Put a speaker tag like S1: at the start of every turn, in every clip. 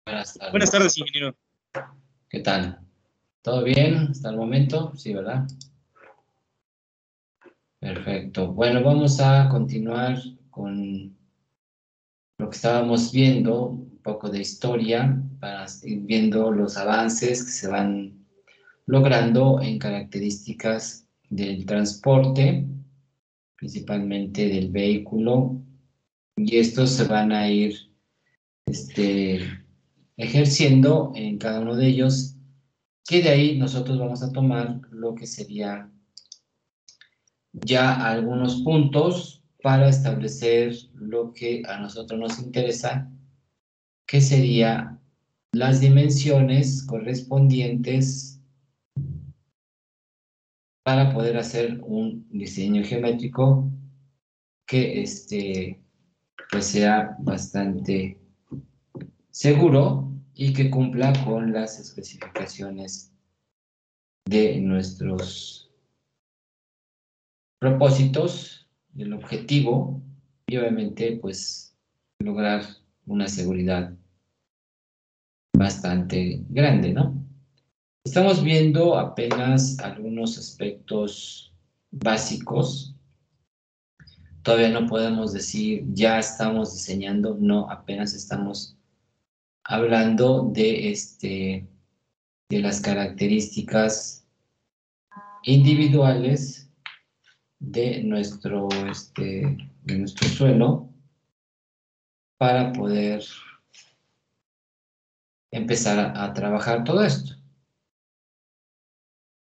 S1: Buenas tardes.
S2: Buenas tardes, ingeniero.
S1: ¿Qué tal? ¿Todo bien hasta el momento? Sí, ¿verdad? Perfecto. Bueno, vamos a continuar con lo que estábamos viendo, un poco de historia, para ir viendo los avances que se van logrando en características del transporte, principalmente del vehículo, y estos se van a ir ejerciendo en cada uno de ellos, que de ahí nosotros vamos a tomar lo que sería ya algunos puntos para establecer lo que a nosotros nos interesa, que sería las dimensiones correspondientes para poder hacer un diseño geométrico que pues sea bastante seguro y que cumpla con las especificaciones de nuestros propósitos, del objetivo, y obviamente pues lograr una seguridad bastante grande, ¿no? Estamos viendo apenas algunos aspectos básicos. Todavía no podemos decir ya estamos diseñando, no, apenas estamos hablando de las características individuales de nuestro suelo para poder empezar a trabajar todo esto.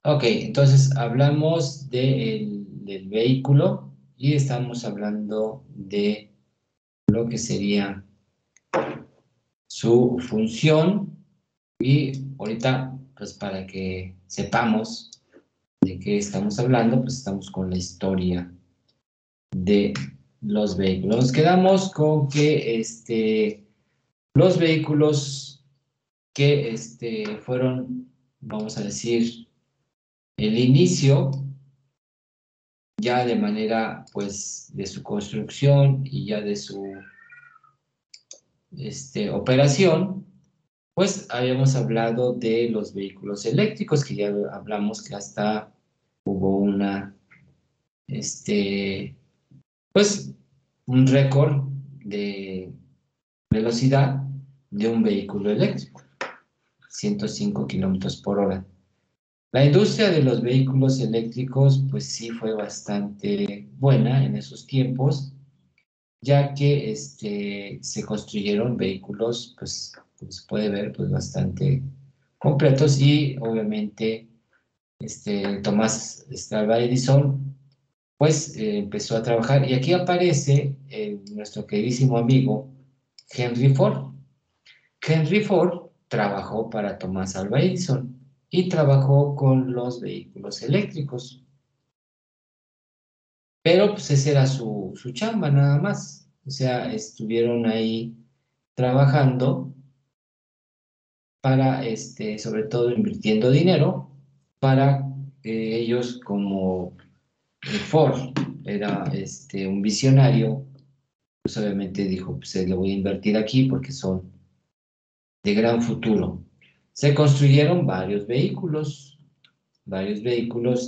S1: Ok, entonces hablamos del vehículo y estamos hablando de lo que sería su función, y ahorita, pues para que sepamos de qué estamos hablando, pues estamos con la historia de los vehículos. Nos quedamos con que los vehículos que fueron, vamos a decir, el inicio ya de manera, pues, de su construcción y ya de su operación, pues habíamos hablado de los vehículos eléctricos, que ya hablamos que hasta hubo pues, un récord de velocidad de un vehículo eléctrico, 105 kilómetros por hora. La industria de los vehículos eléctricos, pues sí fue bastante buena en esos tiempos, ya que se construyeron vehículos, pues, como se puede ver, pues bastante completos, y obviamente Thomas Alva Edison, pues empezó a trabajar, y aquí aparece nuestro queridísimo amigo Henry Ford. Henry Ford trabajó para Thomas Alva Edison y trabajó con los vehículos eléctricos, pero pues esa era su chamba nada más. O sea, estuvieron ahí trabajando para, sobre todo invirtiendo dinero para ellos, como Ford era un visionario, pues obviamente dijo, pues le voy a invertir aquí porque son de gran futuro. Se construyeron varios vehículos,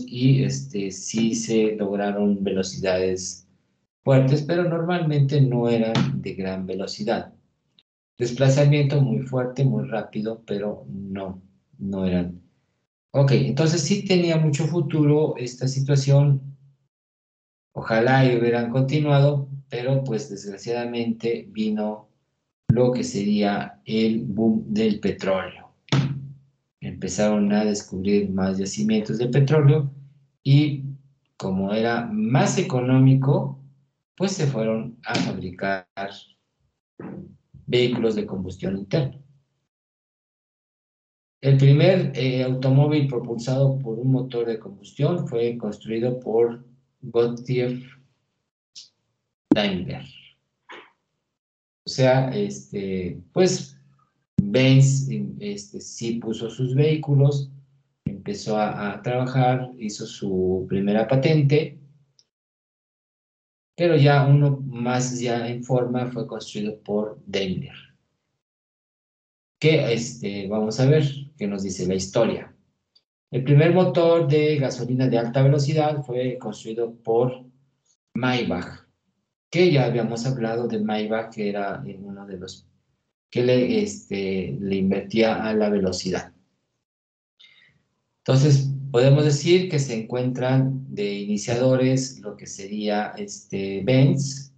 S1: y sí se lograron velocidades fuertes, pero normalmente no eran de gran velocidad. Desplazamiento muy fuerte, muy rápido, pero no eran. Ok, entonces sí tenía mucho futuro esta situación. Ojalá y hubieran continuado, pero pues desgraciadamente vino lo que sería el boom del petróleo. Empezaron a descubrir más yacimientos de petróleo, y como era más económico, pues se fueron a fabricar vehículos de combustión interna. El primer automóvil propulsado por un motor de combustión fue construido por Gottlieb Daimler. O sea, pues Benz sí puso sus vehículos, empezó a trabajar, hizo su primera patente, pero ya uno más ya en forma fue construido por Daimler. que vamos a ver qué nos dice la historia. El primer motor de gasolina de alta velocidad fue construido por Maybach, que ya habíamos hablado de Maybach, que era uno de los que le invertía a la velocidad. Entonces, podemos decir que se encuentran de iniciadores lo que sería Benz,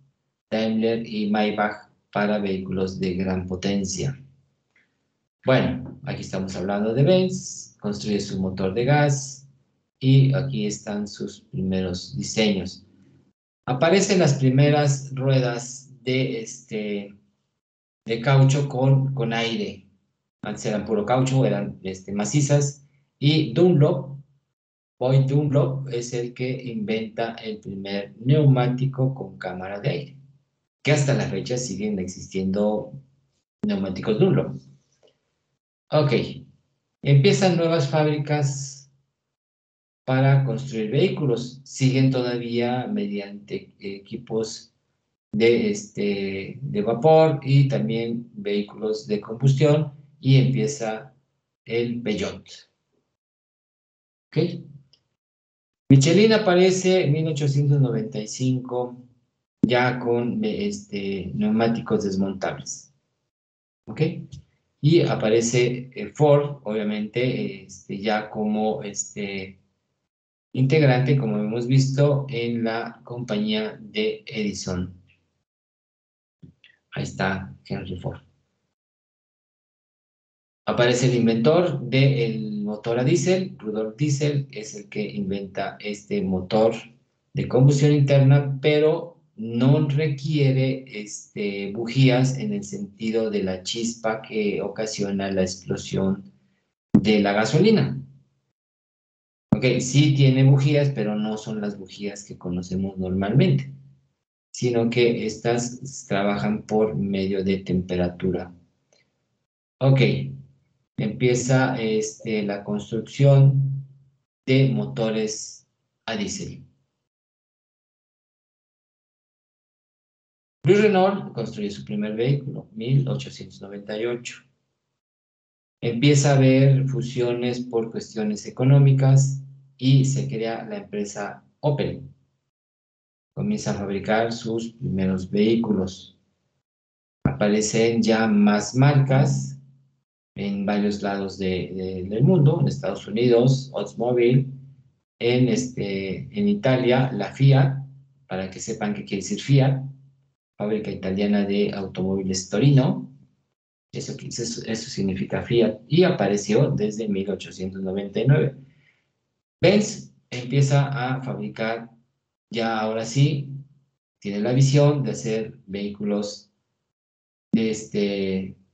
S1: Daimler y Maybach para vehículos de gran potencia. Bueno, aquí estamos hablando de Benz, construye su motor de gas y aquí están sus primeros diseños. Aparecen las primeras ruedas de caucho con aire. Antes eran puro caucho, eran macizas. Y Boyd Dunlop es el que inventa el primer neumático con cámara de aire, que hasta la fecha siguen existiendo neumáticos Dunlop. Ok, empiezan nuevas fábricas para construir vehículos. Siguen todavía mediante equipos de vapor y también vehículos de combustión y empieza el Peugeot. ¿Ok? Michelin aparece en 1895 ya con neumáticos desmontables. ¿Ok? Y aparece Ford, obviamente, ya como integrante, como hemos visto, en la compañía de Edison. Ahí está Henry Ford. Aparece el inventor del motor a diésel, Rudolf Diesel, es el que inventa este motor de combustión interna, pero no requiere bujías en el sentido de la chispa que ocasiona la explosión de la gasolina. Ok, sí tiene bujías, pero no son las bujías que conocemos normalmente, sino que estas trabajan por medio de temperatura. Ok, empieza la construcción de motores a diésel. Louis Renault construye su primer vehículo, 1898. Empieza a haber fusiones por cuestiones económicas y se crea la empresa Opel. Comienza a fabricar sus primeros vehículos. Aparecen ya más marcas en varios lados del mundo, en Estados Unidos, Oldsmobile, en Italia, la Fiat, para que sepan qué quiere decir Fiat, fábrica italiana de automóviles Torino, eso significa Fiat, y apareció desde 1899. Benz empieza a fabricar, ya ahora sí, tiene la visión de hacer vehículos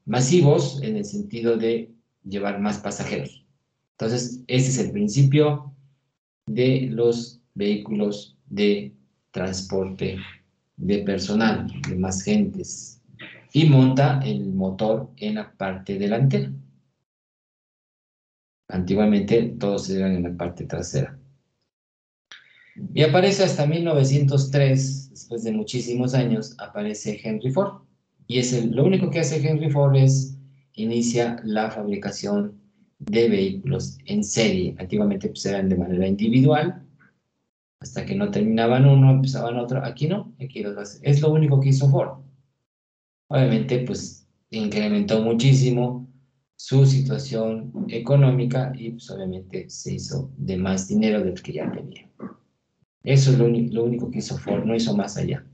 S1: masivos en el sentido de llevar más pasajeros. Entonces, ese es el principio de los vehículos de transporte de personal, de más gentes, y monta el motor en la parte delantera. Antiguamente todos eran en la parte trasera. Y aparece hasta 1903, después de muchísimos años, aparece Henry Ford. Y lo único que hace Henry Ford es inicia la fabricación de vehículos en serie. Antiguamente pues, eran de manera individual, hasta que no terminaban uno, empezaban otro. Aquí no, aquí los hace. Es lo único que hizo Ford. Obviamente, pues incrementó muchísimo su situación económica y pues obviamente se hizo de más dinero del que ya tenía. Eso es lo único que hizo Ford, no hizo más allá.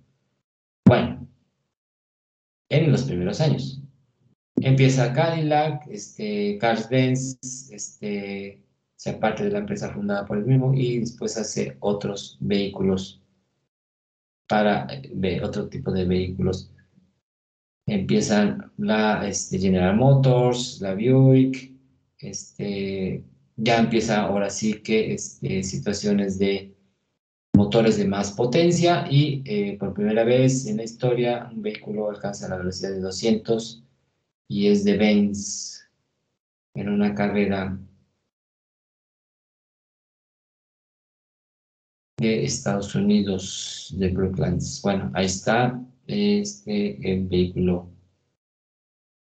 S1: Bueno, en los primeros años. Empieza Cadillac, Carl Benz, se aparte de la empresa fundada por el mismo y después hace otros vehículos para otro tipo de vehículos. Empiezan la General Motors, la Buick, ya empieza ahora sí que situaciones de motores de más potencia y por primera vez en la historia un vehículo alcanza la velocidad de 200 y es de Benz en una carrera de Estados Unidos, de Brooklands. Bueno, ahí está el vehículo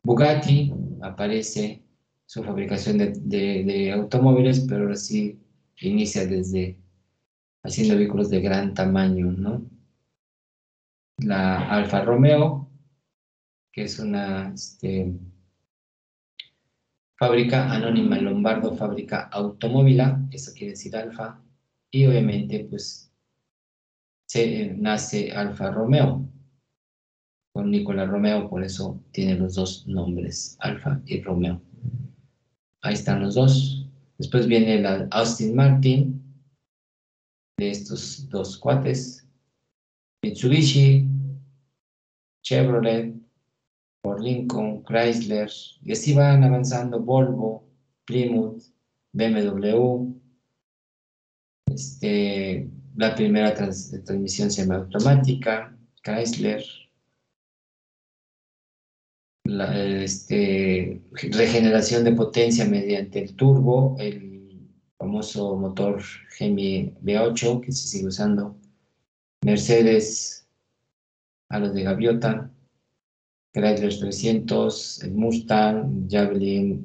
S1: Bugatti, aparece su fabricación de automóviles, pero ahora sí inicia desde haciendo vehículos de gran tamaño, ¿no? La Alfa Romeo, que es una fábrica anónima Lombardo Fábrica Automóvila, eso quiere decir Alfa, y obviamente pues nace Alfa Romeo, con Nicolás Romeo, por eso tiene los dos nombres, Alfa y Romeo. Ahí están los dos. Después viene la Aston Martin, de estos dos cuates, Mitsubishi, Chevrolet, Ford Lincoln, Chrysler, y así van avanzando Volvo, Plymouth, BMW, la primera transmisión semiautomática, Chrysler, regeneración de potencia mediante el turbo, el famoso motor Hemi V8 que se sigue usando, Mercedes a los de Gaviota, Chrysler 300, el Mustang, Javelin,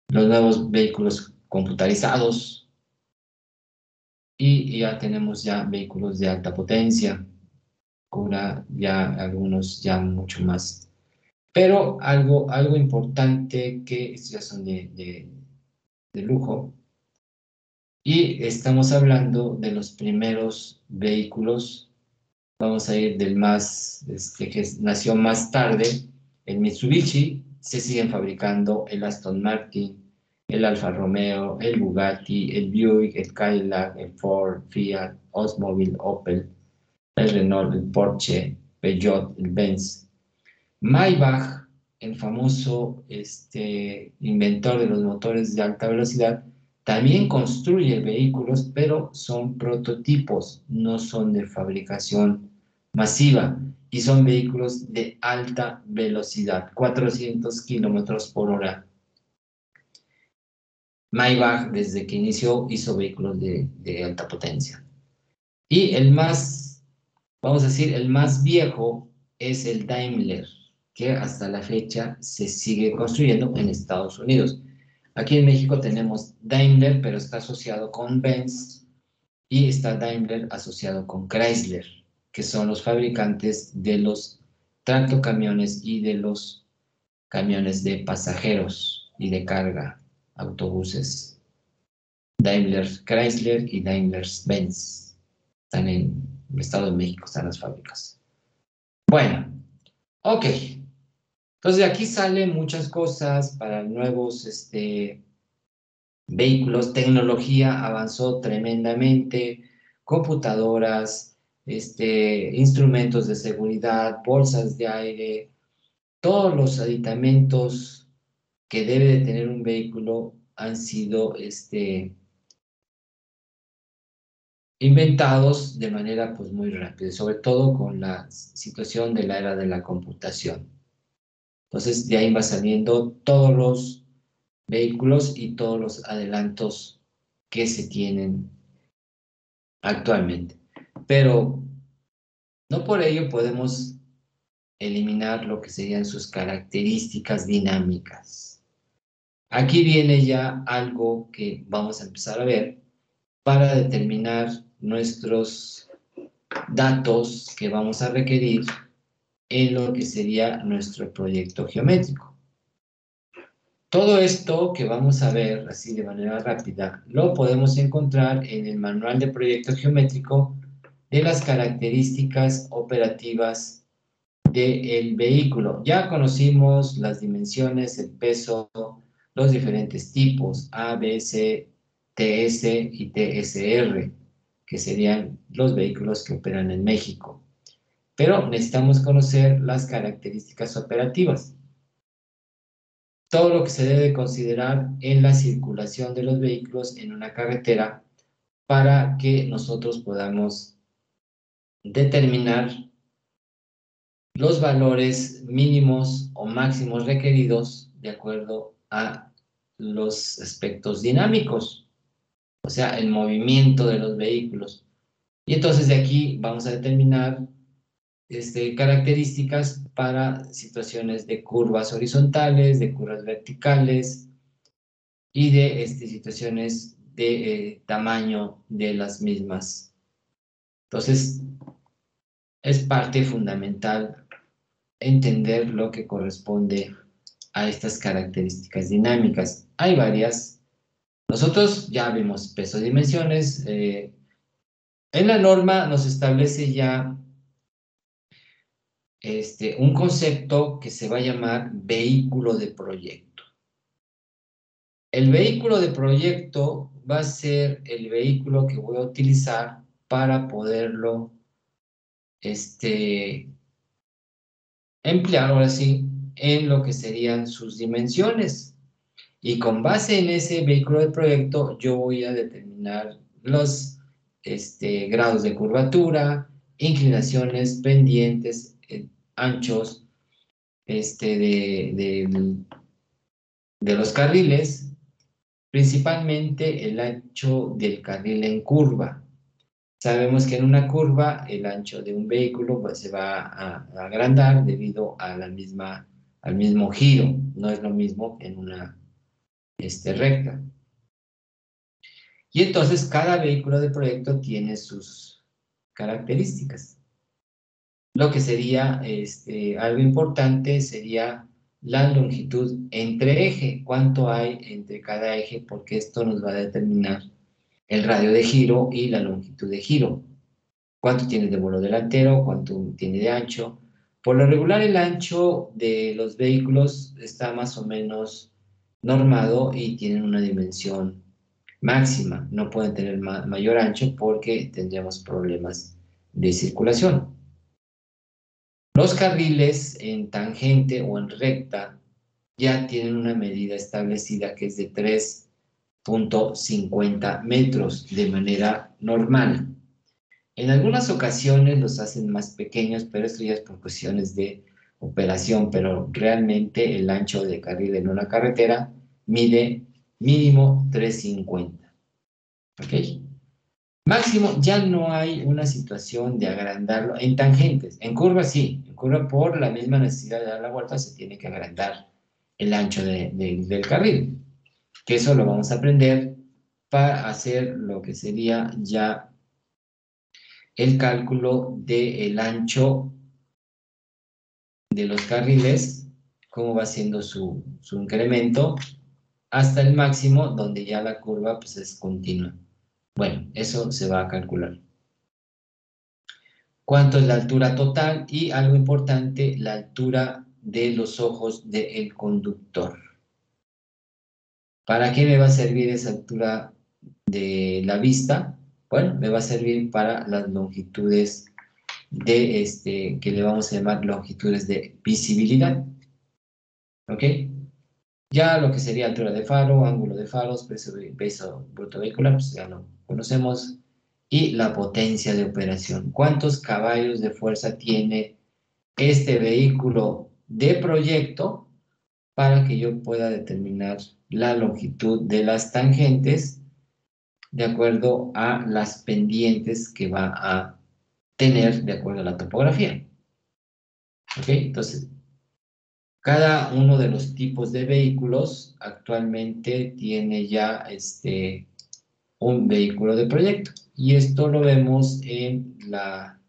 S1: los nuevos vehículos computarizados y ya tenemos ya vehículos de alta potencia, ahora ya algunos ya mucho más. Pero algo importante que estos ya son de lujo y estamos hablando de los primeros vehículos. Vamos a ir del más, que nació más tarde, el Mitsubishi. Se siguen fabricando el Aston Martin, el Alfa Romeo, el Bugatti, el Buick, el Cadillac, el Ford, Fiat, Oldsmobile, Opel, el Renault, el Porsche, Peugeot, el Benz. Maybach, el famoso inventor de los motores de alta velocidad, también construye vehículos, pero son prototipos, no son de fabricación masiva y son vehículos de alta velocidad, 400 kilómetros por hora. Maybach, desde que inició, hizo vehículos de alta potencia. Y el más, vamos a decir, el más viejo es el Daimler, que hasta la fecha se sigue construyendo en Estados Unidos. Aquí en México tenemos Daimler, pero está asociado con Benz, y está Daimler asociado con Chrysler, que son los fabricantes de los tractocamiones y de los camiones de pasajeros y de carga, autobuses. Daimler Chrysler y Daimler Benz están en el Estado de México, están las fábricas. Bueno, ok. Entonces de aquí salen muchas cosas para nuevos vehículos. Tecnología avanzó tremendamente, computadoras, instrumentos de seguridad, bolsas de aire, todos los aditamentos que debe de tener un vehículo han sido inventados de manera pues muy rápida, sobre todo con la situación de la era de la computación. Entonces de ahí va saliendo todos los vehículos y todos los adelantos que se tienen actualmente. Pero no por ello podemos eliminar lo que serían sus características dinámicas. Aquí viene ya algo que vamos a empezar a ver para determinar nuestros datos que vamos a requerir en lo que sería nuestro proyecto geométrico. Todo esto que vamos a ver así de manera rápida lo podemos encontrar en el manual de proyecto geométrico de las características operativas del vehículo. Ya conocimos las dimensiones, el peso, los diferentes tipos A, B, C, TS y TSR, que serían los vehículos que operan en México. Pero necesitamos conocer las características operativas. Todo lo que se debe considerar en la circulación de los vehículos en una carretera para que nosotros podamos determinar los valores mínimos o máximos requeridos de acuerdo a los aspectos dinámicos, o sea, el movimiento de los vehículos. Y entonces de aquí vamos a determinar características para situaciones de curvas horizontales, de curvas verticales y de situaciones de tamaño de las mismas. Entonces, es parte fundamental entender lo que corresponde a estas características dinámicas. Hay varias. Nosotros ya vimos peso, dimensiones. En la norma nos establece ya un concepto que se va a llamar vehículo de proyecto. El vehículo de proyecto va a ser el vehículo que voy a utilizar para poderlo emplear ahora sí en lo que serían sus dimensiones. Y con base en ese vehículo de proyecto yo voy a determinar los grados de curvatura, inclinaciones, pendientes, anchos de los carriles, principalmente el ancho del carril en curva. Sabemos que en una curva el ancho de un vehículo pues, se va a agrandar debido a al mismo giro. No es lo mismo en una recta. Y entonces cada vehículo de proyecto tiene sus características. Lo que sería algo importante sería la longitud entre eje. ¿Cuánto hay entre cada eje? Porque esto nos va a determinar el radio de giro y la longitud de giro. ¿Cuánto tiene de vuelo delantero? ¿Cuánto tiene de ancho? Por lo regular, el ancho de los vehículos está más o menos normado y tienen una dimensión máxima. No pueden tener mayor ancho porque tendríamos problemas de circulación. Los carriles en tangente o en recta ya tienen una medida establecida que es de 3.50 metros de manera normal. En algunas ocasiones los hacen más pequeños, pero esto ya es por cuestiones de operación, pero realmente el ancho de carril en una carretera mide mínimo 3.50. ¿Ok? Máximo, ya no hay una situación de agrandarlo en tangentes. En curva sí, en curva por la misma necesidad de dar la vuelta se tiene que agrandar el ancho del carril. Que eso lo vamos a aprender para hacer lo que sería ya el cálculo del ancho de los carriles, cómo va siendo su incremento, hasta el máximo, donde ya la curva pues, es continua. Bueno, eso se va a calcular. ¿Cuánto es la altura total? Y algo importante, la altura de los ojos del conductor. ¿Para qué me va a servir esa altura de la vista? Bueno, me va a servir para las longitudes que le vamos a llamar longitudes de visibilidad. ¿Ok? Ya lo que sería altura de faro, ángulo de faros, peso bruto vehicular, pues ya lo conocemos. Y la potencia de operación. ¿Cuántos caballos de fuerza tiene este vehículo de proyecto para que yo pueda determinar la longitud de las tangentes de acuerdo a las pendientes que va a tener de acuerdo a la topografía? ¿Ok? Entonces, cada uno de los tipos de vehículos actualmente tiene ya un vehículo de proyecto. Y esto lo vemos en la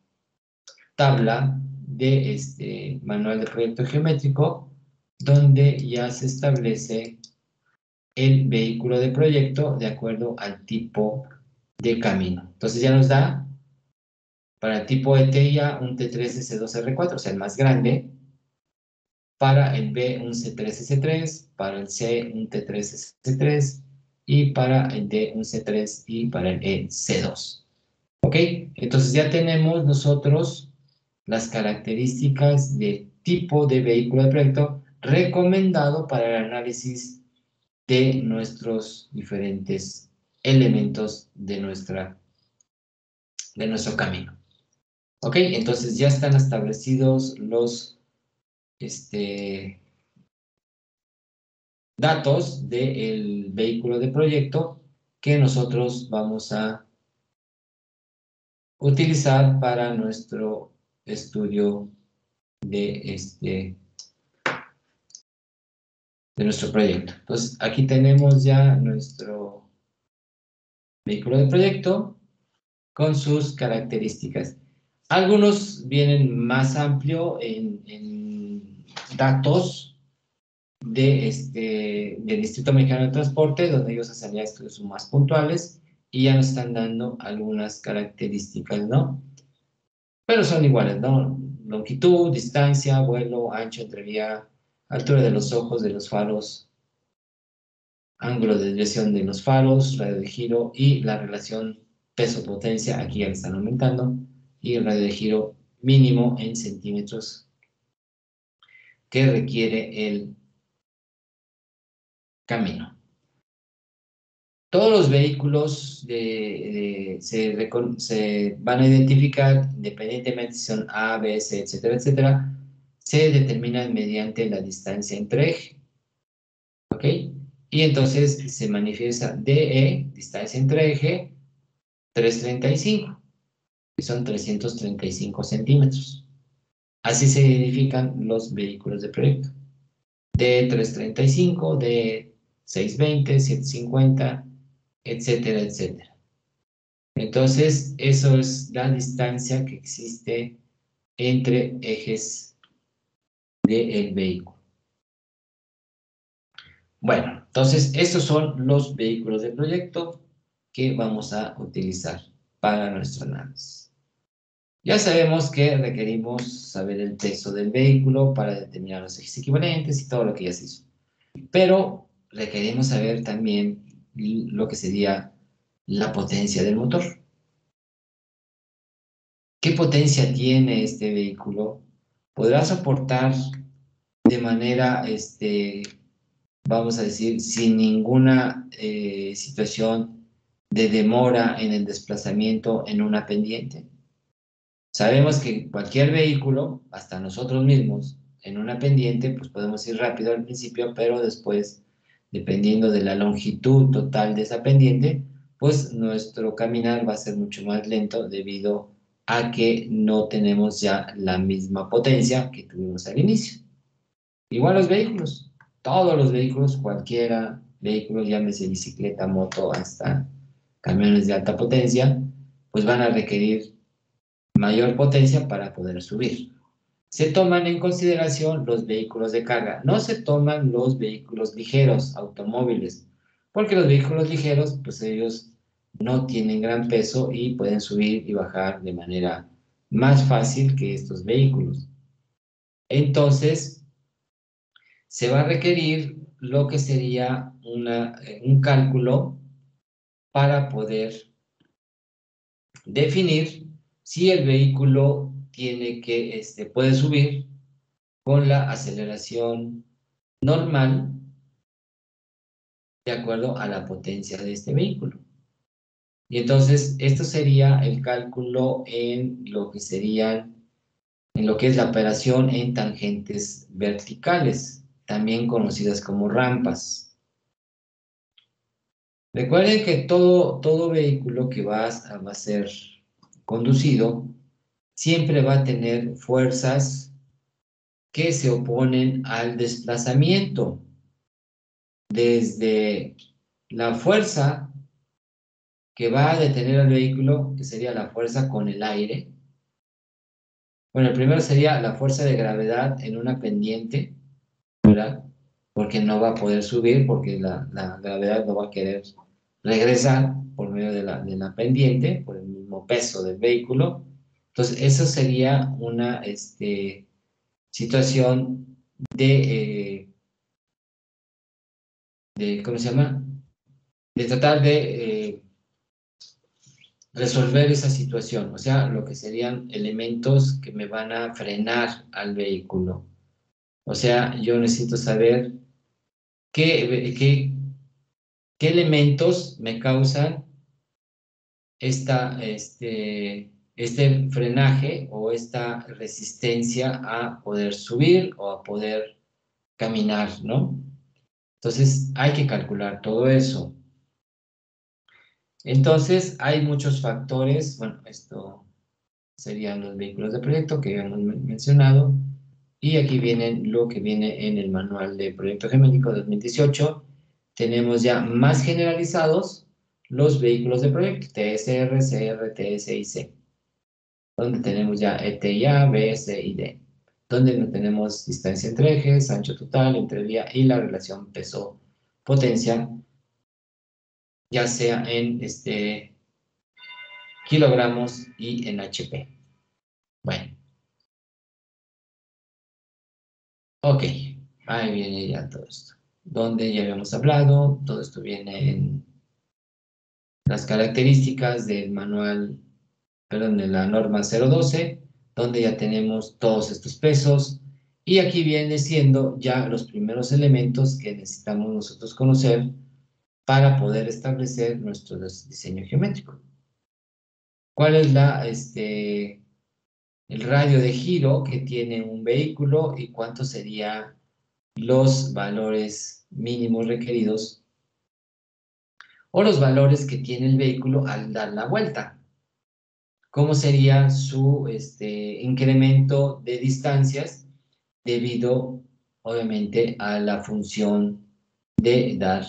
S1: tabla de manual de proyecto geométrico, donde ya se establece el vehículo de proyecto de acuerdo al tipo de camino. Entonces ya nos da para el tipo de TIA un T3S2R4, o sea, el más grande. Para el B un C3S3, para el C un T3S3 y para el D un C3 y para el E C2. ¿Ok? Entonces ya tenemos nosotros las características del tipo de vehículo de proyecto recomendado para el análisis de nuestros diferentes elementos de nuestro camino. ¿Ok? Entonces ya están establecidos los datos del vehículo de proyecto que nosotros vamos a utilizar para nuestro estudio de, de nuestro proyecto. Entonces, aquí tenemos ya nuestro vehículo de proyecto con sus características. Algunos vienen más amplio en datos del Instituto Mexicano de Transporte, donde ellos hacen ya estudios más puntuales y ya nos están dando algunas características, ¿no? Pero son iguales, ¿no? Longitud, distancia, vuelo, ancho, entrevía, altura de los ojos, de los faros, ángulo de desviación de los faros, radio de giro y la relación peso-potencia, aquí ya le están aumentando, y el radio de giro mínimo en centímetros que requiere el camino. Todos los vehículos se van a identificar, independientemente si son A, B, C, etcétera, etcétera, se determinan mediante la distancia entre eje. ¿Ok? Y entonces se manifiesta DE, distancia entre eje, 335, que son 335 centímetros. Así se identifican los vehículos de proyecto. D335, D620, 750, etcétera, etcétera. Entonces, eso es la distancia que existe entre ejes del vehículo. Bueno, entonces, estos son los vehículos de proyecto que vamos a utilizar para nuestro análisis. Ya sabemos que requerimos saber el peso del vehículo para determinar los ejes equivalentes y todo lo que ya se hizo. Pero requerimos saber también lo que sería la potencia del motor. ¿Qué potencia tiene este vehículo? ¿Podrá soportar de manera, vamos a decir, sin ninguna situación de demora en el desplazamiento en una pendiente? Sabemos que cualquier vehículo, hasta nosotros mismos, en una pendiente, pues podemos ir rápido al principio, pero después, dependiendo de la longitud total de esa pendiente, pues nuestro caminar va a ser mucho más lento debido a que no tenemos ya la misma potencia que tuvimos al inicio. Igual los vehículos, todos los vehículos, cualquiera vehículo, llámese bicicleta, moto, hasta camiones de alta potencia, pues van a requerir mayor potencia para poder subir. Se toman en consideración los vehículos de carga, no se toman los vehículos ligeros, automóviles, porque los vehículos ligeros, pues ellos no tienen gran peso y pueden subir y bajar de manera más fácil que estos vehículos. Entonces, se va a requerir lo que sería un cálculo para poder definir si el vehículo puede subir con la aceleración normal de acuerdo a la potencia de este vehículo. Y entonces, esto sería el cálculo en lo que es la operación en tangentes verticales, también conocidas como rampas. Recuerden que todo vehículo que va a ser conducido siempre va a tener fuerzas que se oponen al desplazamiento. Desde la fuerza que va a detener al vehículo, que sería la fuerza con el aire. Bueno, el primero sería la fuerza de gravedad en una pendiente, ¿verdad? Porque no va a poder subir, porque la gravedad no va a querer regresar por medio de la pendiente, por el mismo peso del vehículo. Entonces, eso sería una situación ¿cómo se llama? De tratar de resolver esa situación, o sea, lo que serían elementos que me van a frenar al vehículo. O sea, yo necesito saber qué elementos me causan este frenaje o esta resistencia a poder subir o a poder caminar, ¿no? Entonces, hay que calcular todo eso. Entonces, hay muchos factores, bueno, esto serían los vehículos de proyecto que habíamos mencionado. Y aquí viene lo que viene en el manual de proyecto geométrico 2018. Tenemos ya más generalizados los vehículos de proyecto, TSR, CR, TS y C, donde tenemos ya ETIA, B, C y D, donde no tenemos distancia entre ejes, ancho total, entrevía y la relación peso-potencia, ya sea en kilogramos y en HP. Bueno, ok, ahí viene ya todo esto. Donde ya habíamos hablado, todo esto viene en las características del manual, perdón, de la norma 012, donde ya tenemos todos estos pesos. Y aquí viene siendo ya los primeros elementos que necesitamos nosotros conocer para poder establecer nuestro diseño geométrico. ¿Cuál es el radio de giro que tiene un vehículo y cuántos serían los valores mínimos requeridos o los valores que tiene el vehículo al dar la vuelta? ¿Cómo sería su incremento de distancias debido, obviamente, a la función de dar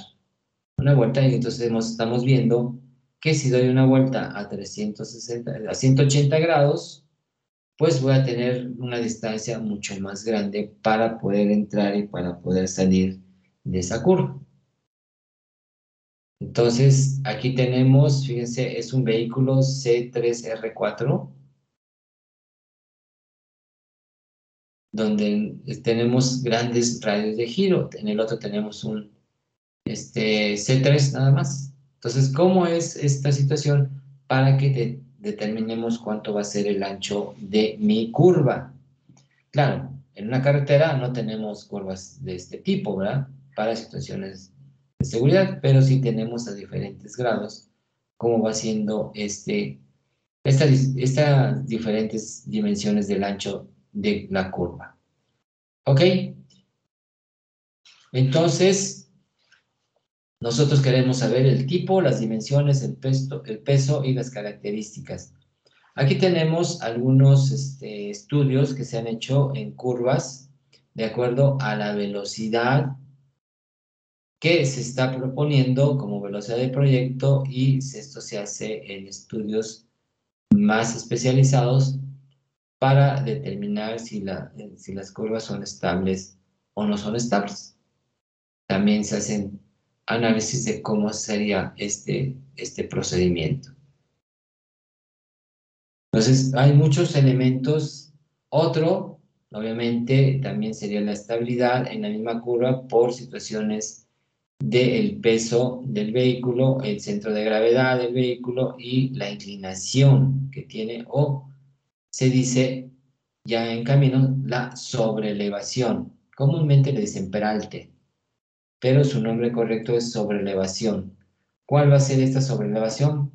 S1: una vuelta? Y entonces estamos viendo que si doy una vuelta a 180 grados, pues voy a tener una distancia mucho más grande para poder entrar y para poder salir de esa curva. Entonces, aquí tenemos, fíjense, es un vehículo C3R4, donde tenemos grandes radios de giro. En el otro tenemos un C3 nada más. Entonces, ¿cómo es esta situación para que determinemos cuánto va a ser el ancho de mi curva? Claro, en una carretera no tenemos curvas de este tipo, ¿verdad? Para situaciones de seguridad, pero sí tenemos a diferentes grados cómo va siendo estas diferentes dimensiones del ancho de la curva. ¿Ok? Entonces, nosotros queremos saber el tipo, las dimensiones, el peso y las características. Aquí tenemos algunos estudios que se han hecho en curvas de acuerdo a la velocidad que se está proponiendo como velocidad de proyecto, y esto se hace en estudios más especializados para determinar si las curvas son estables o no son estables. También se hacen análisis de cómo sería este procedimiento. Entonces, hay muchos elementos. Otro, obviamente, también sería la estabilidad en la misma curva por situaciones del peso del vehículo, el centro de gravedad del vehículo y la inclinación que tiene, o se dice ya en camino la sobrelevación. Comúnmente le dicen peralte, pero su nombre correcto es sobrelevación. ¿Cuál va a ser esta sobrelevación?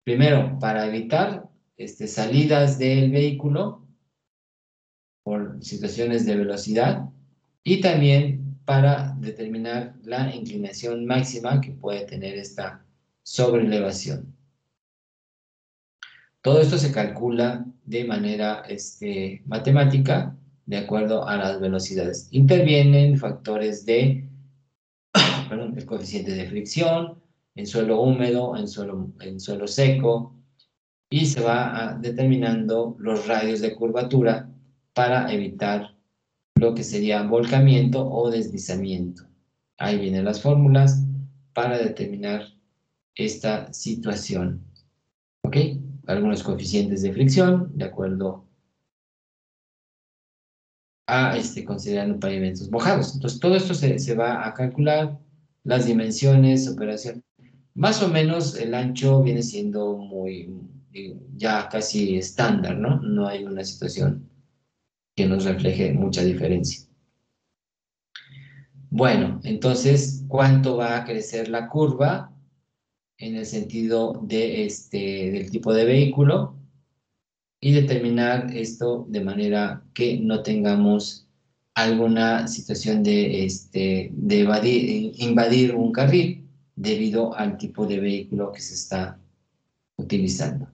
S1: Primero, para evitar salidas del vehículo por situaciones de velocidad, y también para determinar la inclinación máxima que puede tener esta sobrelevación. Todo esto se calcula de manera matemática de acuerdo a las velocidades. Intervienen factores el coeficiente de fricción, en suelo húmedo, en suelo seco, y se va determinando los radios de curvatura para evitar lo que sería volcamiento o deslizamiento. Ahí vienen las fórmulas para determinar esta situación. ¿Ok? Algunos coeficientes de fricción, de acuerdo a considerando pavimentos mojados. Entonces, todo esto se va a calcular, las dimensiones, operación. Más o menos el ancho viene siendo ya casi estándar, ¿no? No hay una situación que nos refleje mucha diferencia. Bueno, entonces, ¿cuánto va a crecer la curva en el sentido del tipo de vehículo? Y determinar esto de manera que no tengamos alguna situación de invadir un carril debido al tipo de vehículo que se está utilizando.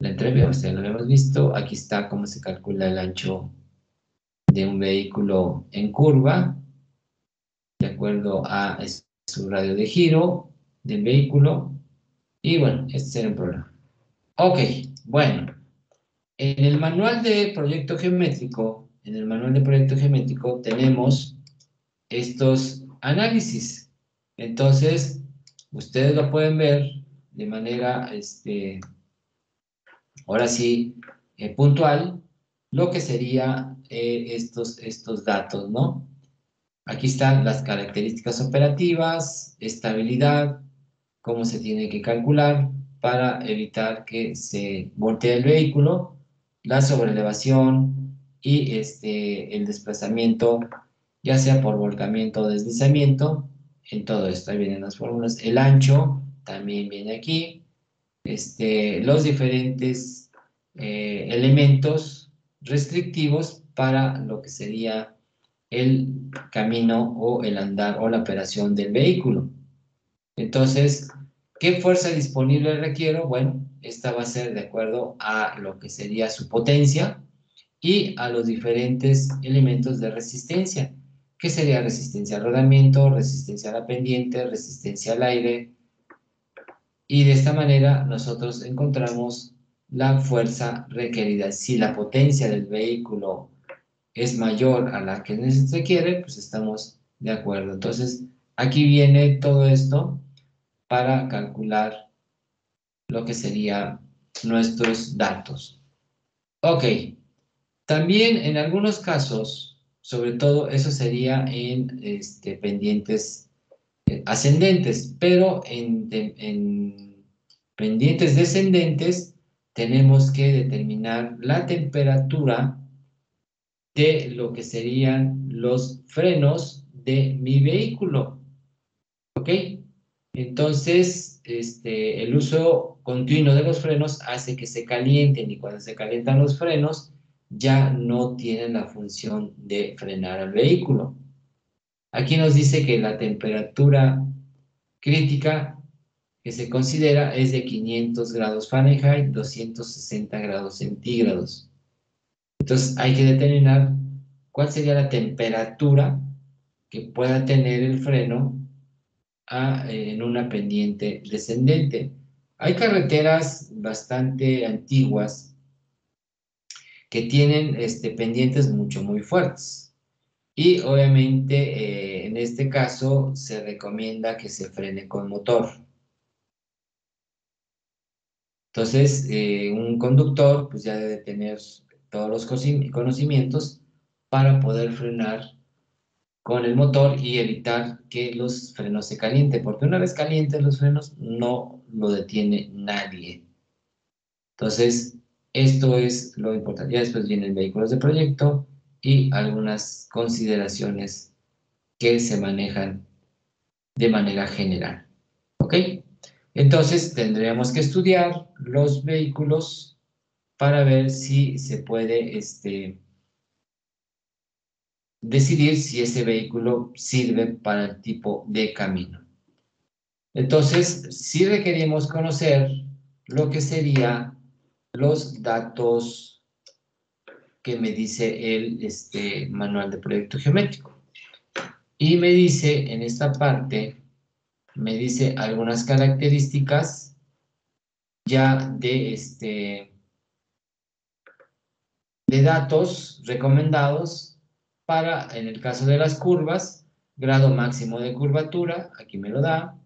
S1: la entrevista, ya lo habíamos visto. Aquí está cómo se calcula el ancho de un vehículo en curva, de acuerdo a su radio de giro del vehículo. Y bueno, este será un problema. Ok, bueno. En el manual de proyecto geométrico tenemos estos análisis. Entonces, ustedes lo pueden ver de manera, ahora sí, puntual, lo que sería estos datos, ¿no? Aquí están las características operativas, estabilidad, cómo se tiene que calcular para evitar que se voltee el vehículo, la sobrelevación y el desplazamiento, ya sea por volcamiento o deslizamiento. En todo esto, ahí vienen las fórmulas. El ancho también viene aquí. Los diferentes elementos restrictivos para lo que sería el camino o el andar o la operación del vehículo. Entonces, ¿qué fuerza disponible requiero? Bueno, esta va a ser de acuerdo a lo que sería su potencia y a los diferentes elementos de resistencia, que sería resistencia al rodamiento, resistencia a la pendiente, resistencia al aire, y de esta manera nosotros encontramos la fuerza requerida. Si la potencia del vehículo es mayor a la que se requiere, pues estamos de acuerdo. Entonces, aquí viene todo esto para calcular lo que serían nuestros datos. Ok, también en algunos casos, sobre todo eso sería en pendientes ascendentes, pero en pendientes descendentes tenemos que determinar la temperatura de lo que serían los frenos de mi vehículo. ¿Ok? Entonces, el uso continuo de los frenos hace que se calienten y cuando se calientan los frenos ya no tienen la función de frenar al vehículo. Aquí nos dice que la temperatura crítica que se considera es de 500 grados Fahrenheit, 260 grados centígrados. Entonces hay que determinar cuál sería la temperatura que pueda tener el freno en una pendiente descendente. Hay carreteras bastante antiguas que tienen pendientes muy fuertes. Y obviamente en este caso se recomienda que se frene con motor. Entonces, un conductor pues ya debe tener todos los conocimientos para poder frenar con el motor y evitar que los frenos se calienten, porque una vez calientes los frenos no lo detiene nadie. Entonces, esto es lo importante. Ya después vienen vehículos de proyecto y algunas consideraciones que se manejan de manera general. ¿Ok? Entonces, tendríamos que estudiar los vehículos para ver si se puede decidir si ese vehículo sirve para el tipo de camino. Entonces, sí requerimos conocer lo que serían los datos que me dice el manual de proyecto geométrico. Y me dice, en esta parte, me dice algunas características ya de datos recomendados para, en el caso de las curvas, grado máximo de curvatura, aquí me lo da,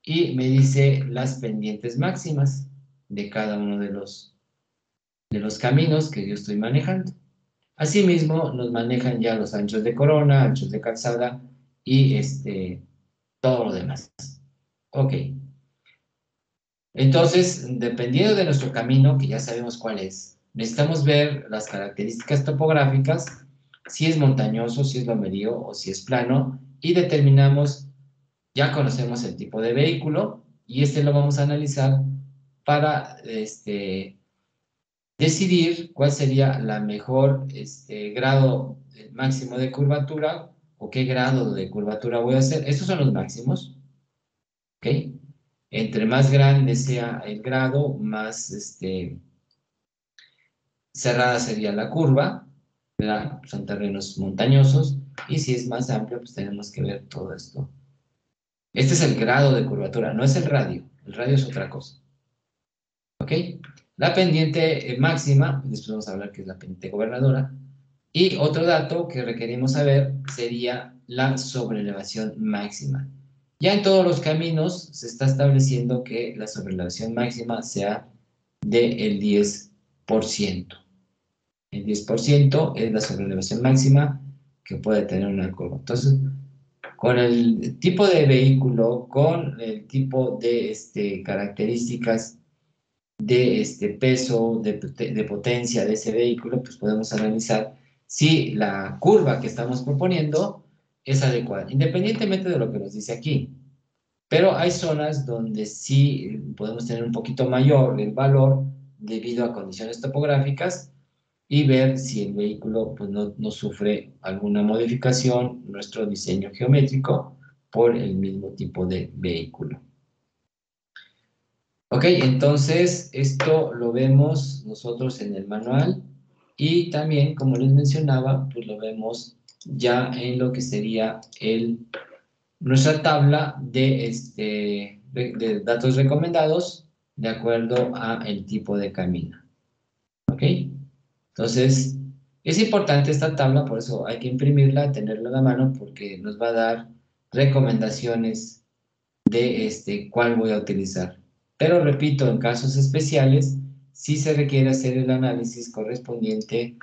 S1: y me dice las pendientes máximas de cada uno de los caminos que yo estoy manejando. Asimismo, nos manejan ya los anchos de corona, anchos de calzada y todo lo demás. Ok. Entonces, dependiendo de nuestro camino, que ya sabemos cuál es, necesitamos ver las características topográficas, si es montañoso, si es lomerío o si es plano, y determinamos, ya conocemos el tipo de vehículo, y lo vamos a analizar para decidir cuál sería la mejor grado máximo de curvatura o qué grado de curvatura voy a hacer. Estos son los máximos, ¿ok? Entre más grande sea el grado, más cerrada sería la curva, ¿verdad? Son terrenos montañosos, y si es más amplio, pues tenemos que ver todo esto. Este es el grado de curvatura, no es el radio es otra cosa, ¿ok? La pendiente máxima, después vamos a hablar que es la pendiente gobernadora, y otro dato que requerimos saber sería la sobrelevación máxima. Ya en todos los caminos se está estableciendo que la sobrelevación máxima sea del 10%. El 10% es la sobrelevación máxima que puede tener una curva. Entonces, con el tipo de vehículo, con el tipo de características de peso, de potencia de ese vehículo, pues podemos analizar si la curva que estamos proponiendo es adecuada, independientemente de lo que nos dice aquí. Pero hay zonas donde sí podemos tener un poquito mayor el valor debido a condiciones topográficas y ver si el vehículo pues, no sufre alguna modificación, nuestro diseño geométrico, por el mismo tipo de vehículo. Ok, entonces esto lo vemos nosotros en el manual y también, como les mencionaba, pues lo vemos ya en lo que sería nuestra tabla de datos recomendados de acuerdo a el tipo de camino. Ok, entonces es importante esta tabla, por eso hay que imprimirla, tenerla a la mano porque nos va a dar recomendaciones de cuál voy a utilizar. Pero repito, en casos especiales, sí se requiere hacer el análisis correspondiente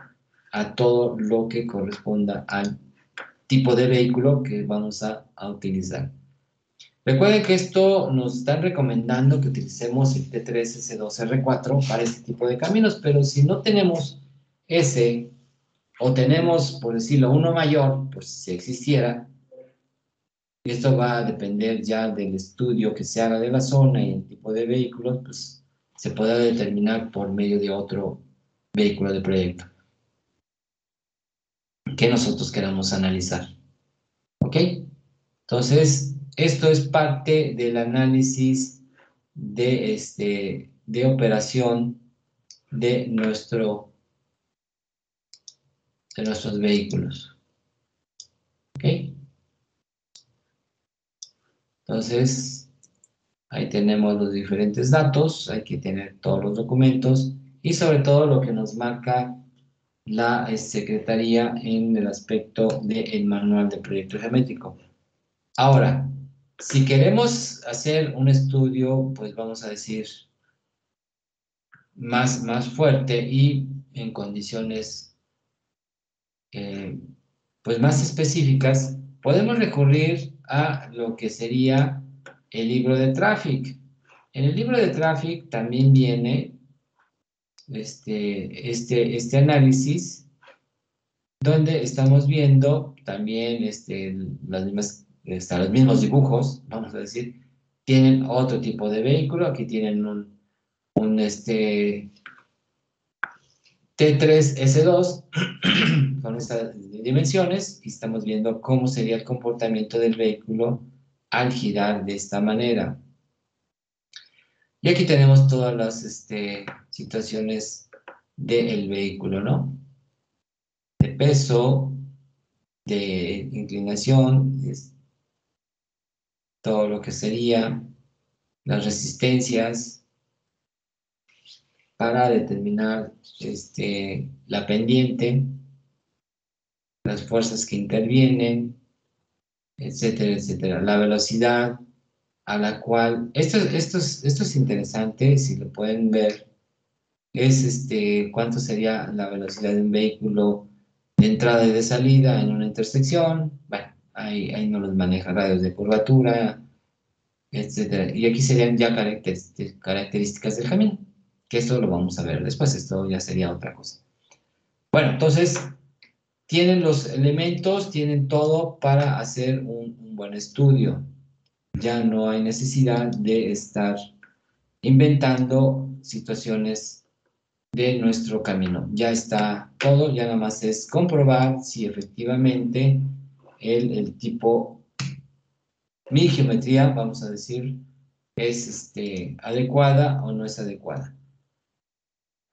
S1: a todo lo que corresponda al tipo de vehículo que vamos a utilizar. Recuerden que esto nos están recomendando que utilicemos el T3, S2, R4 para este tipo de caminos, pero si no tenemos ese, o tenemos, por decirlo, uno mayor, pues si existiera, esto va a depender ya del estudio que se haga de la zona y el tipo de vehículos, pues se podrá determinar por medio de otro vehículo de proyecto que nosotros queramos analizar. ¿Ok? Entonces, esto es parte del análisis de operación de nuestros vehículos. ¿Ok? Entonces, ahí tenemos los diferentes datos, hay que tener todos los documentos y sobre todo lo que nos marca la Secretaría en el aspecto del manual de proyecto geométrico. Ahora, si queremos hacer un estudio, pues vamos a decir, más fuerte y en condiciones pues más específicas, podemos recurrir a lo que sería el libro de Traffic. En el libro de Traffic también viene este análisis donde estamos viendo también los mismos dibujos, vamos a decir, tienen otro tipo de vehículo, aquí tienen un T3S2 con estas dimensiones y estamos viendo cómo sería el comportamiento del vehículo al girar de esta manera. Y aquí tenemos todas las situaciones del vehículo, ¿no? De peso, de inclinación, todo lo que sería las resistencias para determinar la pendiente, las fuerzas que intervienen, etcétera, etcétera. La velocidad a la cual, esto es interesante, si lo pueden ver, es cuánto sería la velocidad de un vehículo de entrada y de salida en una intersección. Bueno, ahí no los maneja radios de curvatura, etcétera. Y aquí serían ya características del camino, que esto lo vamos a ver después, esto ya sería otra cosa. Bueno, entonces, tienen los elementos, tienen todo para hacer un buen estudio. Ya no hay necesidad de estar inventando situaciones de nuestro camino. Ya está todo, ya nada más es comprobar si efectivamente el tipo, mi geometría, vamos a decir, es adecuada o no es adecuada.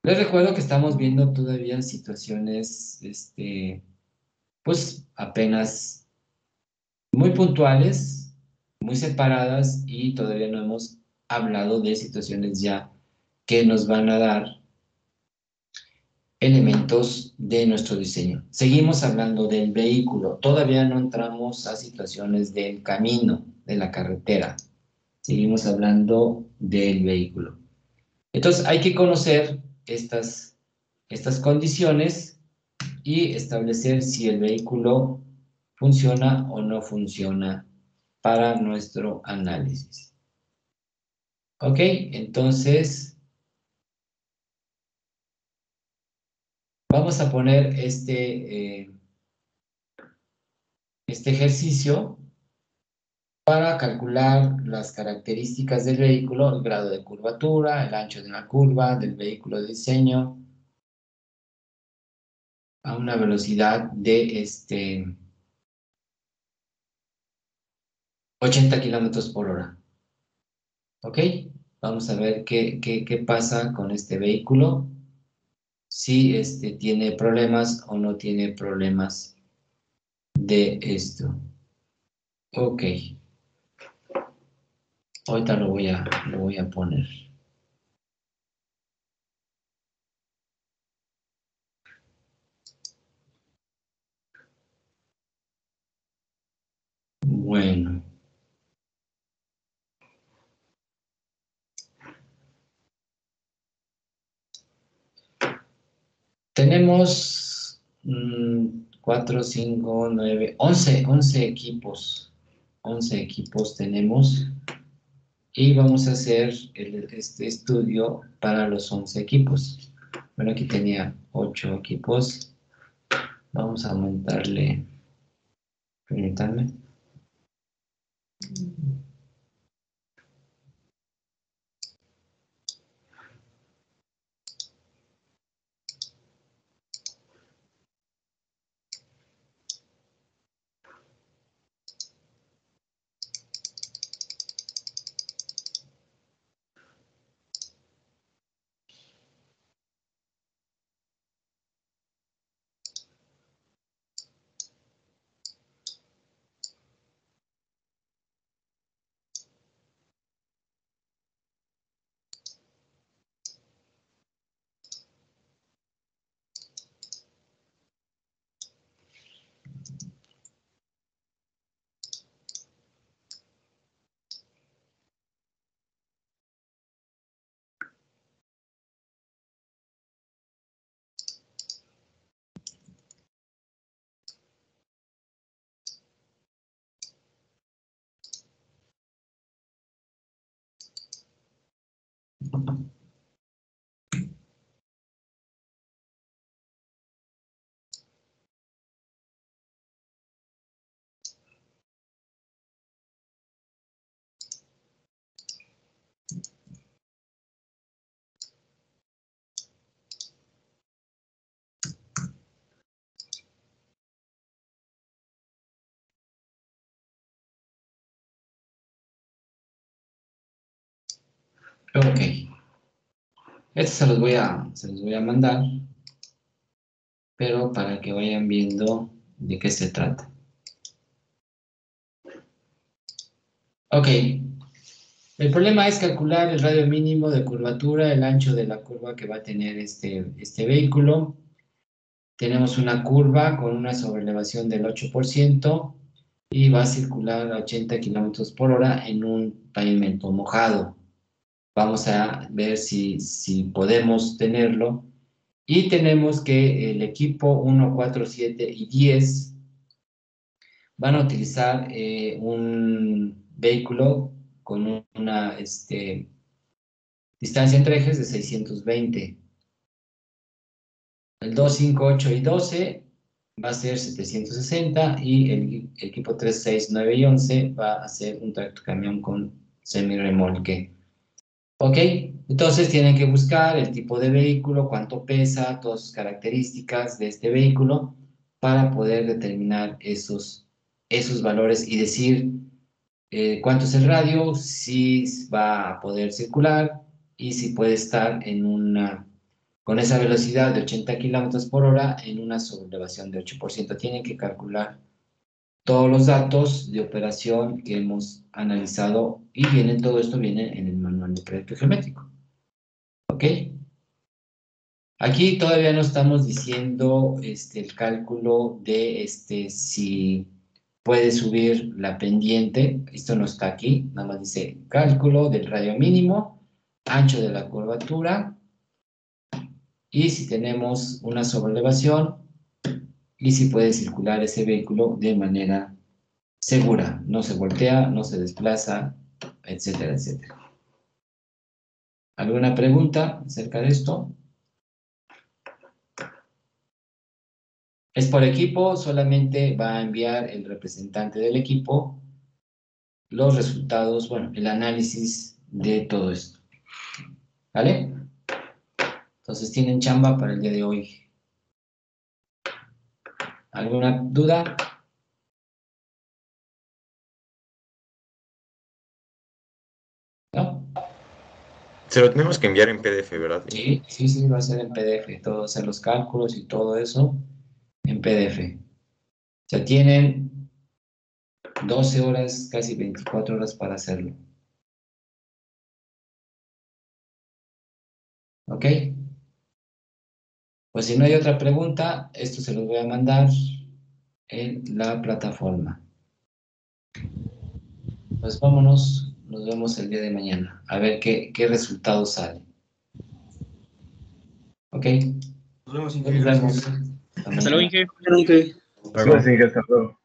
S1: Les recuerdo que estamos viendo todavía situaciones, pues apenas muy puntuales, muy separadas y todavía no hemos hablado de situaciones ya que nos van a dar elementos de nuestro diseño. Seguimos hablando del vehículo, todavía no entramos a situaciones del camino, de la carretera. Seguimos hablando del vehículo. Entonces hay que conocer estas condiciones y establecer si el vehículo funciona o no funciona para nuestro análisis. Ok, entonces vamos a poner este ejercicio para calcular las características del vehículo, el grado de curvatura, el ancho de la curva del vehículo de diseño a una velocidad de 80 kilómetros por hora. ¿Ok? Vamos a ver qué pasa con este vehículo, si tiene problemas o no tiene problemas de esto. Ok, ahorita lo voy a poner. Bueno, tenemos 4, 5, 9, 11 equipos. 11 equipos tenemos y vamos a hacer este estudio para los 11 equipos. Bueno, aquí tenía 8 equipos. Vamos a aumentarle, permítanme. Ok, estos se los voy a mandar, pero para que vayan viendo de qué se trata. Ok, el problema es calcular el radio mínimo de curvatura, el ancho de la curva que va a tener este vehículo. Tenemos una curva con una sobrelevación del 8% y va a circular a 80 kilómetros por hora en un pavimento mojado. Vamos a ver si podemos tenerlo. Y tenemos que el equipo 1, 4, 7 y 10 van a utilizar un vehículo con una distancia entre ejes de 620. El 2, 5, 8 y 12 va a ser 760 y el equipo 3, 6, 9 y 11 va a ser un tractocamión con semirremolque. ¿Ok? Entonces tienen que buscar el tipo de vehículo, cuánto pesa, todas sus características de este vehículo para poder determinar esos valores y decir cuánto es el radio, si va a poder circular y si puede estar con esa velocidad de 80 kilómetros por hora en una sobreelevación de 8%. Tienen que calcular todos los datos de operación que hemos analizado y todo esto viene en el manual de proyecto geométrico. ¿Ok? Aquí todavía no estamos diciendo el cálculo de si puede subir la pendiente. Esto no está aquí, nada más dice cálculo del radio mínimo, ancho de la curvatura y si tenemos una sobreelevación y si puede circular ese vehículo de manera segura, no se voltea, no se desplaza, etcétera, etcétera. ¿Alguna pregunta acerca de esto? Es por equipo, solamente va a enviar el representante del equipo los resultados, bueno, el análisis de todo esto. ¿Vale? Entonces tienen chamba para el día de hoy. ¿Alguna duda? ¿No?
S2: Se lo tenemos que enviar en PDF, ¿verdad?
S1: Sí, sí, sí, va a ser en PDF, todos hacer los cálculos y todo eso en PDF. O sea, tienen 12 horas, casi 24 horas para hacerlo. ¿Ok? Pues si no hay otra pregunta, esto se los voy a mandar en la plataforma. Pues vámonos, nos vemos el día de mañana, a ver qué resultados salen. ¿Ok?
S3: Nos vemos, Inge.
S1: Nos
S3: Gracias.
S1: vemos.
S4: Hasta luego, Inge.
S3: Gracias, Inge. Hasta luego.